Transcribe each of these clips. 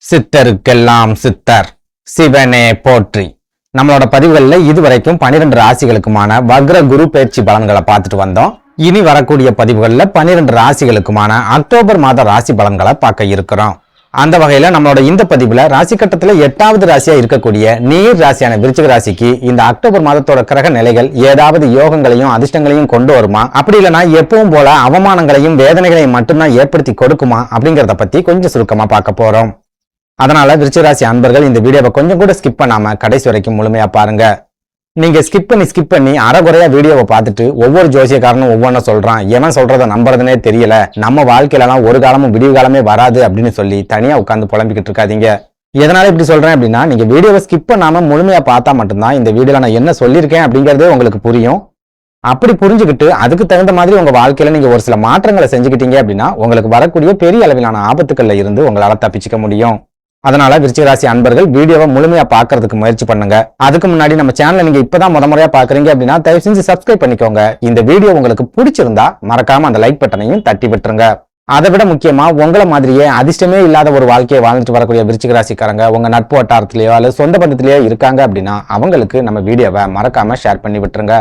சித்தருக்கெல்லாம் சித்தர் சிவனே போற்றி. நம்மளோட பதிவுகளில் இதுவரைக்கும் 12 ராசிகளுக்குமான வக்ர குரு பயிற்சி பலன்களை பார்த்துட்டு வந்தோம். இனி வரக்கூடிய பதிவுகளில் 12 ராசிகளுக்குமான அக்டோபர் மாத ராசி பலன்களை பார்க்க இருக்கிறோம். அந்த வகையில நம்மளோட இந்த பதிவுல ராசி கட்டத்துல 8வது ராசியா இருக்கக்கூடிய நீர் ராசியான விருச்சிக ராசிக்கு இந்த அக்டோபர் மாதத்தோட கிரக நிலைகள் ஏதாவது யோகங்களையும் அதிர்ஷ்டங்களையும் கொண்டு வருமா, அப்படி இல்லைன்னா எப்பவும் போல அவமானங்களையும் வேதனைகளையும் மட்டும்தான் ஏற்படுத்தி கொடுக்குமா அப்படிங்கறத பத்தி கொஞ்சம் சுருக்கமா பார்க்க போறோம். அதனால விருச்சிக ராசி அன்பர்கள் இந்த வீடியோவை கொஞ்சம் கூட ஸ்கிப் பண்ணாம கடைசி வரைக்கும் முழுமையா பாருங்க. நீங்க ஸ்கிப் பண்ணி அறகுறையா வீடியோவை பார்த்துட்டு ஒவ்வொரு ஜோசியக்காரனும் ஒவ்வொன்றும் சொல்றான், எவன் சொல்றதை நம்புறதுனே தெரியல, நம்ம வாழ்க்கையிலாம் ஒரு காலமும் விடிவு காலமே வராது அப்படின்னு சொல்லி தனியா உட்காந்து புலம்பிக்கிட்டு இருக்காதீங்க. எதனால இப்படி சொல்றேன் அப்படின்னா, நீங்க வீடியோவை ஸ்கிப் பண்ணாம முழுமையா பார்த்தா மட்டும்தான் இந்த வீடியோல நான் என்ன சொல்லியிருக்கேன் அப்படிங்கறதே உங்களுக்கு புரியும். அப்படி புரிஞ்சுக்கிட்டு அதுக்கு தகுந்த மாதிரி உங்க வாழ்க்கையில நீங்க ஒரு சில மாற்றங்களை செஞ்சுக்கிட்டீங்க அப்படின்னா உங்களுக்கு வரக்கூடிய பெரிய அளவிலான ஆபத்துக்கள்ல இருந்து உங்களால தப்பிச்சுக்க முடியும். அதனால விருச்சிக ராசி அன்பர்கள் வீடியோவை முழுமையா பாக்குறதுக்கு முயற்சி பண்ணுங்க. அதுக்கு முன்னாடி நம்ம சேனலை நீங்க இப்பதான் முறையா பாக்குறீங்க அப்படின்னா தயவு செஞ்சு சப்ஸ்கிரைப் பண்ணிக்கோங்க. இந்த வீடியோ உங்களுக்கு பிடிச்சிருந்தா மறக்காம அந்த லைக் பட்டனையும் தட்டி விட்டுருங்க. அதை விட முக்கியமா உங்களை மாதிரியே அதிர்ஷ்டமே இல்லாத ஒரு வாழ்க்கையை வாழ்ந்துட்டு வரக்கூடிய விருச்சிக ராசிக்காரங்க உங்க நட்பு வட்டாரத்திலேயோ அல்லது சொந்த பந்தத்திலேயோ இருக்காங்க அப்படின்னா அவங்களுக்கு நம்ம வீடியோவை மறக்காம ஷேர் பண்ணி விட்டுருங்க.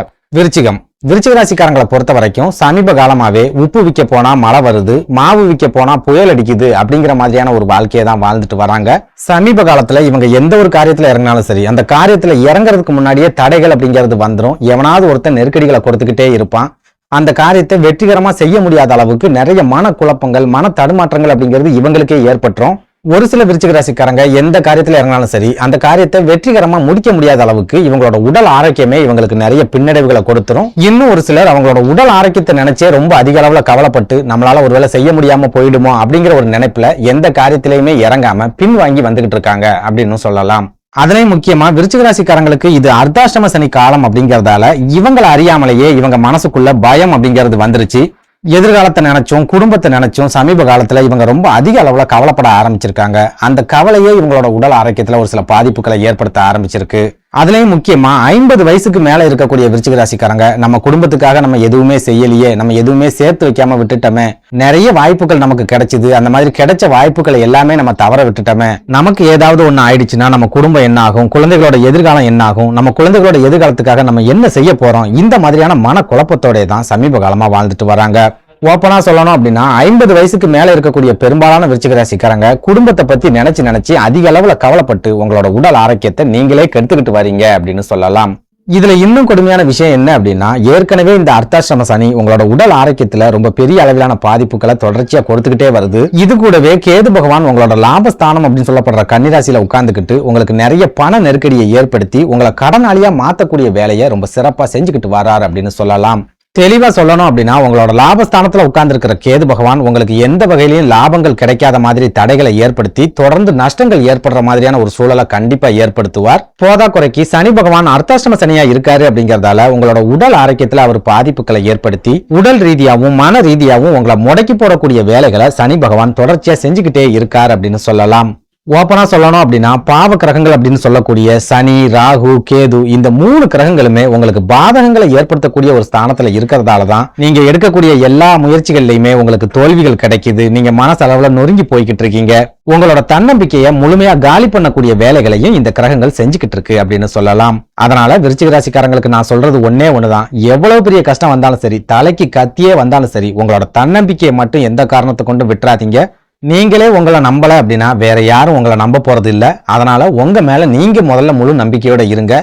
விருச்சிக ராசிக்காரங்களை பொறுத்த வரைக்கும் சமீப காலமாவே உப்பு விற்க போனா மழை வருது, மாவு விற்க போனா புயல் அடிக்குது அப்படிங்கிற மாதிரியான ஒரு வாழ்க்கையை தான் வாழ்ந்துட்டு வராங்க. சமீப காலத்துல இவங்க எந்த ஒரு காரியத்துல இறங்கினாலும் சரி, அந்த காரியத்துல இறங்குறதுக்கு முன்னாடியே தடைகள் அப்படிங்கிறது வந்துடும். எவனாவது ஒருத்தன் நெருக்கடிகளை கொடுத்துக்கிட்டே இருப்பான். அந்த காரியத்தை வெற்றிகரமா செய்ய முடியாத அளவுக்கு நிறைய மன குழப்பங்கள், மன தடுமாற்றங்கள் அப்படிங்கிறது இவங்களுக்கே ஏற்பட்டுரும். ஒரு சில விருச்சிக ராசிக்காரங்க எந்த காரியத்துல இறங்கினாலும் சரி, அந்த காரியத்தை வெற்றிகரமா முடிக்க முடியாத அளவுக்கு இவங்களோட உடல் ஆரோக்கியமே இவங்களுக்கு நிறைய பின்னடைவுகளை கொடுத்துரும். இன்னும் ஒரு சிலர் அவங்களோட உடல் ஆரோக்கியத்தை நினைச்சே ரொம்ப அதிக அளவுல கவலைப்பட்டு நம்மளால ஒருவேளை செய்ய முடியாம போயிடுமோ அப்படிங்கிற ஒரு நினைப்புல எந்த காரியத்திலையுமே இறங்காம பின்வாங்கி வந்துகிட்டு இருக்காங்க அப்படின்னு சொல்லலாம். அதனை முக்கியமா விருச்சிக ராசிக்காரங்களுக்கு இது அர்த்தாஷ்டம சனி காலம் அப்படிங்கறதால இவங்களை அறியாமலேயே இவங்க மனசுக்குள்ள பயம் அப்படிங்கிறது வந்துருச்சு. எதிர்காலத்தை நினைச்சும் குடும்பத்தை நினைச்சும் சமீப காலத்துல இவங்க ரொம்ப அதிக அளவுல கவலைப்பட ஆரம்பிச்சிருக்காங்க. அந்த கவலையே இவங்களோட உடல் ஆரோக்கியத்துல ஒரு சில பாதிப்புகளை ஏற்படுத்த ஆரம்பிச்சிருக்கு. அதுலயும் முக்கியமா 50 வயசுக்கு மேல இருக்கக்கூடிய விருச்சிக ராசிக்காரங்க நம்ம குடும்பத்துக்காக நம்ம எதுவுமே செய்யலையே, நம்ம எதுவுமே சேர்த்து வைக்காம விட்டுட்டோமே, நிறைய வாய்ப்புகள் நமக்கு கிடைச்சது, அந்த மாதிரி கிடைச்ச வாய்ப்புகளை எல்லாமே நம்ம தவற விட்டுட்டோமே, நமக்கு ஏதாவது ஒண்ணு ஆயிடுச்சுன்னா நம்ம குடும்பம் என்ன ஆகும், குழந்தைகளோட எதிர்காலம் என்ன ஆகும், நம்ம குழந்தைகளோட எதிர்காலத்துக்காக நம்ம என்ன செய்ய போறோம், இந்த மாதிரியான மன குழப்பத்தோட தான் சமீப காலமா வாழ்ந்துட்டு வராங்க. ஓப்பனா சொல்லணும் அப்படின்னா 50 வயசுக்கு மேல இருக்கக்கூடிய பெரும்பாலான விருச்சிக ராசிக்காரங்க குடும்பத்தை பத்தி நினைச்சு அதிக அளவுல கவலைப்பட்டு உங்களோட உடல் ஆரோக்கியத்தை நீங்களே கெடுத்துக்கிட்டு வரீங்க அப்படின்னு சொல்லலாம். இதுல இன்னும் கொடுமையான விஷயம் என்ன அப்படின்னா, ஏற்கனவே இந்த அர்த்தாஷ்டம சனி உங்களோட உடல் ஆரோக்கியத்துல ரொம்ப பெரிய அளவிலான பாதிப்புகளை தொடர்ச்சியா கொடுத்துக்கிட்டே வருது. இது கூடவே கேது பகவான் உங்களோட லாபஸ்தானம் அப்படின்னு சொல்லப்படுற கன்னிராசியில உட்கார்ந்துக்கிட்டு உங்களுக்கு நிறைய பண நெருக்கடியை ஏற்படுத்தி உங்களை கடனாளியா மாத்தக்கூடிய வேலையை ரொம்ப சிறப்பா செஞ்சுக்கிட்டு வர்றாரு அப்படின்னு சொல்லலாம். தெளிவா சொல்லணும் அப்படின்னா, உங்களோட லாபஸ்தானத்துல உட்கார்ந்து இருக்கிற கேது பகவான் உங்களுக்கு எந்த வகையிலையும் லாபங்கள் கிடைக்காத மாதிரி தடைகளை ஏற்படுத்தி தொடர்ந்து நஷ்டங்கள் ஏற்படுற மாதிரியான ஒரு சூழலை கண்டிப்பா ஏற்படுத்துவார். போதா குறைக்கு சனி பகவான் அர்த்தாஷ்டம சனியா இருக்காரு அப்படிங்கறதால உங்களோட உடல் ஆரோக்கியத்துல அவர் பாதிப்புகளை ஏற்படுத்தி உடல் ரீதியாவும் மன ரீதியாவும் உங்களை முடக்கி போடக்கூடிய வேலைகளை சனி பகவான் தொடர்ச்சியா செஞ்சுக்கிட்டே இருக்காரு அப்படின்னு சொல்லலாம். ஓப்பனா சொல்லணும் அப்படின்னா, பாவ கிரகங்கள் அப்படின்னு சொல்லக்கூடிய சனி, ராகு, கேது இந்த 3 கிரகங்களுமே உங்களுக்கு பாதகங்களை ஏற்படுத்தக்கூடிய ஒரு ஸ்தானத்துல இருக்கிறதாலதான் நீங்க எடுக்கக்கூடிய எல்லா முயற்சிகள்லயுமே உங்களுக்கு தோல்விகள் கிடைக்குது. நீங்க மனசளவுல நொறுங்கி போய்கிட்டு இருக்கீங்க. உங்களோட தன்னம்பிக்கையை முழுமையா காலி பண்ணக்கூடிய வேலைகளையும் இந்த கிரகங்கள் செஞ்சுக்கிட்டு இருக்கு அப்படின்னு சொல்லலாம். அதனால விருச்சிக ராசிக்காரங்களுக்கு நான் சொல்றது ஒன்னே ஒண்ணுதான், எவ்வளவு பெரிய கஷ்டம் வந்தாலும் சரி, தலைக்கு கத்தியே வந்தாலும் சரி, உங்களோட தன்னம்பிக்கையை மட்டும் எந்த காரணத்தை கொண்டு விட்டுறாதீங்க. நீங்களே உங்களை நம்பல அப்படின்னா வேற யாரும் உங்களை நம்ப போறது இல்ல. அதனால உங்க மேல நீங்க முதல்ல முழு நம்பிக்கையோட இருங்க.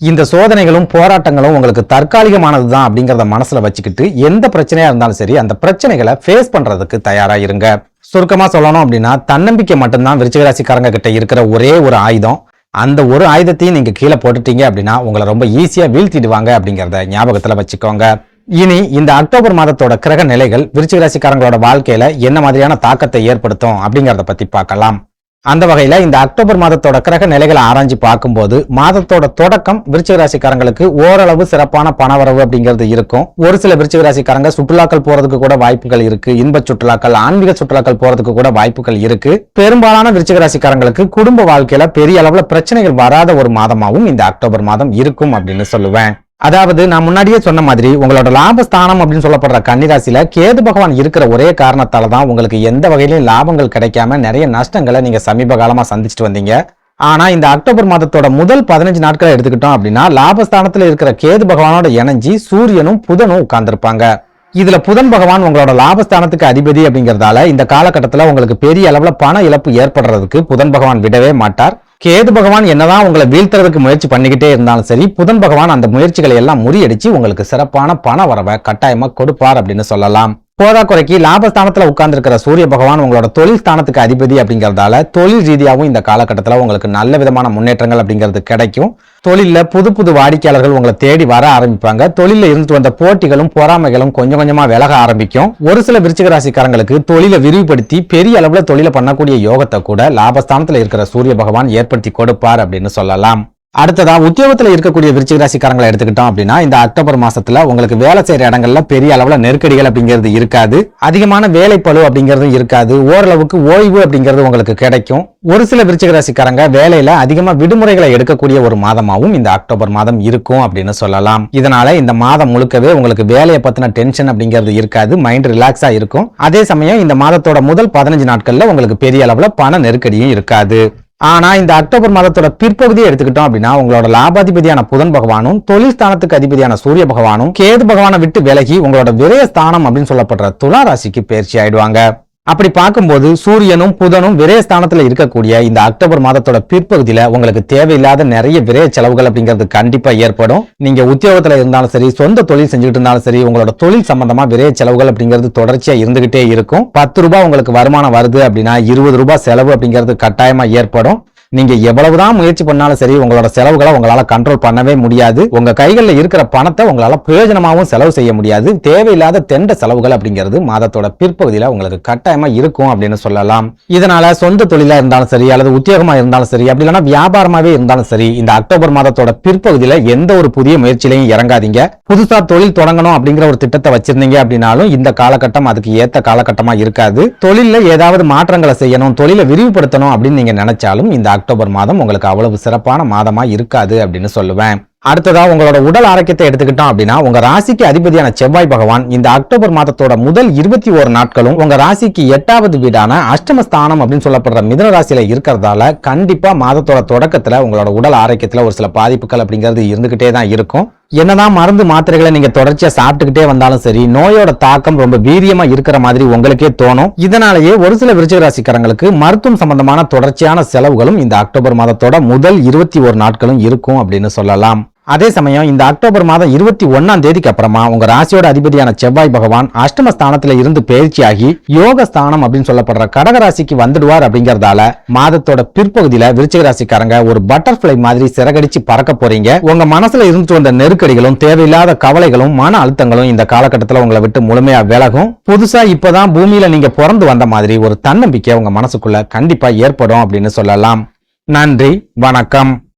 இந்த சோதனைகளும் போராட்டங்களும் உங்களுக்கு தற்காலிகமானதுதான் அப்படிங்கறத மனசுல வச்சுக்கிட்டு எந்த பிரச்சனையா இருந்தாலும் சரி அந்த பிரச்சனைகளை ஃபேஸ் பண்றதுக்கு தயாரா இருங்க. சுருக்கமா சொல்லணும் அப்படின்னா, தன்னம்பிக்கை மட்டும்தான் விருச்சிக ராசிக்காரங்க கிட்ட இருக்கிற ஒரே ஒரு ஆயுதம். அந்த ஒரு ஆயுதத்தையும் நீங்க கீழே போட்டுட்டீங்க அப்படின்னா உங்களை ரொம்ப ஈஸியா வீழ்த்திடுவாங்க அப்படிங்கறத ஞாபகத்துல வச்சுக்கோங்க. இனி இந்த அக்டோபர் மாதத்தோட கிரக நிலைகள் விருச்சிக ராசிக்காரங்களோட வாழ்க்கையில என்ன மாதிரியான தாக்கத்தை ஏற்படுத்தும் அப்படிங்கறத பத்தி பார்க்கலாம். அந்த வகையில இந்த அக்டோபர் மாதத்தோட கிரக நிலைகளை ஆராய்ச்சி பார்க்கும்போது மாதத்தோட தொடக்கம் விருச்சிக ராசிக்காரங்களுக்கு ஓரளவு சிறப்பான பணவரவு அப்படிங்கிறது இருக்கும். ஒரு சில விருச்சிக ராசிக்காரங்க சுற்றுலாக்கள் போறதுக்கு கூட வாய்ப்புகள் இருக்கு. இன்ப சுற்றுலாக்கள், ஆன்மீக சுற்றுலாக்கள் போறதுக்கு கூட வாய்ப்புகள் இருக்கு. பெரும்பாலான விருச்சிக ராசிக்காரங்களுக்கு குடும்ப வாழ்க்கையில பெரிய அளவுல பிரச்சனைகள் வராத ஒரு மாதமாகவும் இந்த அக்டோபர் மாதம் இருக்கும் அப்படின்னு சொல்லுவேன். அதாவது நான் முன்னாடியே சொன்ன மாதிரி உங்களோட லாபஸ்தானம் அப்படின்னு சொல்லப்படுற கன்னிராசியில கேது பகவான் இருக்கிற ஒரே காரணத்தால தான் உங்களுக்கு எந்த வகையிலும் லாபங்கள் கிடைக்காம நிறைய நஷ்டங்களை நீங்க சமீப காலமா சந்திச்சுட்டு வந்தீங்க. ஆனா இந்த அக்டோபர் மாதத்தோட முதல் 15 நாட்களை எடுத்துக்கிட்டோம் அப்படின்னா லாபஸ்தானத்துல இருக்கிற கேது பகவானோட இணைஞ்சி சூரியனும் புதனும் உட்கார்ந்துருப்பாங்க. இதுல புதன் பகவான் உங்களோட லாபஸ்தானத்துக்கு அதிபதி அப்படிங்கறதால இந்த காலகட்டத்துல உங்களுக்கு பெரிய அளவுல பண இழப்பு ஏற்படுறதுக்கு புதன் பகவான் விடவே மாட்டார். கேது பகவான் என்னதான் உங்களை வீழ்த்துறதுக்கு முயற்சி பண்ணிக்கிட்டே இருந்தாலும் சரி, புதன் பகவான் அந்த முயற்சிகளை எல்லாம் முறியடிச்சு உங்களுக்கு சிறப்பான பண வரவை கட்டாயமா கொடுப்பார் அப்படின்னு சொல்லலாம். போதாக்குறைக்கு லாபஸ்தானத்துல உட்கார்ந்து இருக்கிற சூரிய பகவான் உங்களோட தொழில் ஸ்தானத்துக்கு அதிபதி அப்படிங்கறதால தொழில் ரீதியாகவும் இந்த காலகட்டத்துல உங்களுக்கு நல்ல விதமான முன்னேற்றங்கள் அப்படிங்கிறது கிடைக்கும். தொழில புது வாடிக்கையாளர்கள் உங்களை தேடி வர ஆரம்பிப்பாங்க. தொழில இருந்து வந்த போட்டிகளும் பொறாமைகளும் கொஞ்சம் கொஞ்சமா விலக ஆரம்பிக்கும். ஒரு சில விருச்சிக ராசிக்காரங்களுக்கு தொழிலை விரிவுபடுத்தி பெரிய அளவுல தொழிலை பண்ணக்கூடிய யோகத்தை கூட லாபஸ்தானத்துல இருக்கிற சூரிய பகவான் ஏற்படுத்தி கொடுப்பார் அப்படின்னு சொல்லலாம். அடுத்ததா உத்தியோகத்துல இருக்கக்கூடிய விருச்சிக ராசிக்காரங்களை எடுத்துக்கிட்டோம் அப்படின்னா இந்த அக்டோபர் மாசத்துல உங்களுக்கு வேலை செய்யற இடங்கள்ல பெரிய அளவுல நெருக்கடிகள் அப்படிங்கிறது இருக்காது. அதிகமான வேலைப்பளு அப்படிங்கிறது இருக்காது. ஓரளவுக்கு ஓய்வு அப்படிங்கிறது உங்களுக்கு கிடைக்கும். ஒரு சில விருச்சிக ராசிக்காரங்க வேலையில அதிகமா விடுமுறைகளை எடுக்கக்கூடிய ஒரு மாதமாகவும் இந்த அக்டோபர் மாதம் இருக்கும் அப்படின்னு சொல்லலாம். இதனால இந்த மாதம் முழுக்கவே உங்களுக்கு வேலையை பத்தின டென்ஷன் அப்படிங்கிறது இருக்காது. மைண்ட் ரிலாக்ஸா இருக்கும். அதே சமயம் இந்த மாதத்தோட முதல் 15 நாட்கள்ல உங்களுக்கு பெரிய அளவுல பண நெருக்கடியும் இருக்காது. ஆனா இந்த அக்டோபர் மாதத்தோட பிற்பகுதியை எடுத்துக்கிட்டோம் அப்படின்னா உங்களோட லாபாதிபதியான புதன் பகவானும் தொழில் ஸ்தானத்துக்கு அதிபதியான சூரிய பகவானும் கேது பகவானை விட்டு விலகி உங்களோட விரய ஸ்தானம் அப்படின்னு சொல்லப்படுற துலா ராசிக்கு பயிற்சி ஆயிடுவாங்க. அப்படி பார்க்கும்போது சூரியனும் புதனும் விரயஸ்தானத்துல இருக்கக்கூடிய இந்த அக்டோபர் மாதத்தோட பிற்பகுதியில உங்களுக்கு தேவையில்லாத நிறைய விரய செலவுகள் அப்படிங்கிறது கண்டிப்பா ஏற்படும். நீங்க உத்தியோகத்துல இருந்தாலும் சரி, சொந்த தொழில் செஞ்சுட்டு இருந்தாலும் சரி, உங்களோட தொழில் சம்பந்தமா விரய செலவுகள் அப்படிங்கிறது தொடர்ச்சியா இருந்துகிட்டே இருக்கும். 10 ரூபாய் உங்களுக்கு வருமானம் வருது அப்படின்னா 20 ரூபாய் செலவு அப்படிங்கிறது கட்டாயமா ஏற்படும். நீங்க எவ்வளவுதான் முயற்சி பண்ணாலும் சரி உங்களோட செலவுகளை உங்களால கண்ட்ரோல் பண்ணவே முடியாது. உங்க கைகளில் இருக்கிற பணத்தை உங்களால பிரயோஜனமாகவும் செலவு செய்ய முடியாது. தேவையில்லாத தெண்ட செலவுகள் அப்படிங்கிறது மாதத்தோட பிற்பகுதியில உங்களுக்கு கட்டாயமா இருக்கும் அப்படின்னு சொல்லலாம். இதனால சொந்த தொழிலா இருந்தாலும் சரி அல்லது உத்தியோகமா இருந்தாலும் சரி அப்படி இல்லைன்னா வியாபாரமாவே இருந்தாலும் சரி இந்த அக்டோபர் மாதத்தோட பிற்பகுதியில எந்த ஒரு புதிய முயற்சியிலையும் இறங்காதீங்க. புதுசா தொழில் தொடங்கணும் அப்படிங்கிற ஒரு திட்டத்தை வச்சிருந்தீங்க அப்படின்னாலும் இந்த காலகட்டம் அதுக்கு ஏத்த காலகட்டமா இருக்காது. தொழில ஏதாவது மாற்றங்களை செய்யணும், தொழிலை விரிவுபடுத்தணும் அப்படின்னு நீங்க நினைச்சாலும் இந்த அக்டோபர் மாதம் உங்களுக்கு அவ்வளவு சிறப்பான மாதமா இருக்காது அப்படின்னு சொல்லுவேன். அடுத்ததா உங்களோட உடல் ஆரோக்கியத்தை எடுத்துக்கிட்டோம் அப்படின்னா உங்க ராசிக்கு அதிபதியான செவ்வாய் பகவான் இந்த அக்டோபர் மாதத்தோட முதல் 21 நாட்களும் உங்க ராசிக்கு 8வது வீடான அஷ்டமஸ்தானம் அப்படின்னு சொல்லப்படுற மிதுன ராசியில இருக்கிறதால கண்டிப்பா மாதத்தோட தொடக்கத்துல உங்களோட உடல் ஆரோக்கியத்துல ஒரு சில பாதிப்புகள் அப்படிங்கிறது இருந்துகிட்டே தான் இருக்கும். என்னதான் மருந்து மாத்திரைகளை நீங்க தொடர்ச்சியா சாப்பிட்டுக்கிட்டே வந்தாலும் சரி நோயோட தாக்கம் ரொம்ப வீரியமா இருக்கிற மாதிரி உங்களுக்கே தோணும். இதனாலேயே ஒரு சில விருச்சிக ராசிக்காரங்களுக்கு மருத்துவம் சம்பந்தமான தொடர்ச்சியான செலவுகளும் இந்த அக்டோபர் மாதத்தோட முதல் 21 நாட்களும் இருக்கும் அப்படின்னு சொல்லலாம். அதே சமயம் இந்த அக்டோபர் மாதம் 21ஆம் தேதிக்கு அப்புறமா உங்க ராசியோட அதிபதியான செவ்வாய் பகவான் அஷ்டமஸ்தானத்துல இருந்து பயிற்சியாகி யோக ஸ்தானம் அப்படின்னு சொல்லப்படுற கடக ராசிக்கு வந்துடுவார். அப்படிங்கறதால மாதத்தோட பிற்பகுதியில விருச்சிக ராசிக்காரங்க ஒரு பட்டர்ஃபிளை மாதிரி சிறகடிச்சு பறக்க போறீங்க. உங்க மனசுல இருந்து வந்த நெருக்கடிகளும் தேவையில்லாத கவலைகளும் மன அழுத்தங்களும் இந்த காலகட்டத்துல உங்களை விட்டு முழுமையா விலகும். புதுசா இப்பதான் பூமியில நீங்க பிறந்து வந்த மாதிரி ஒரு தன்னம்பிக்கை உங்க மனசுக்குள்ள கண்டிப்பா ஏற்படும் அப்படின்னு சொல்லலாம். நன்றி, வணக்கம்.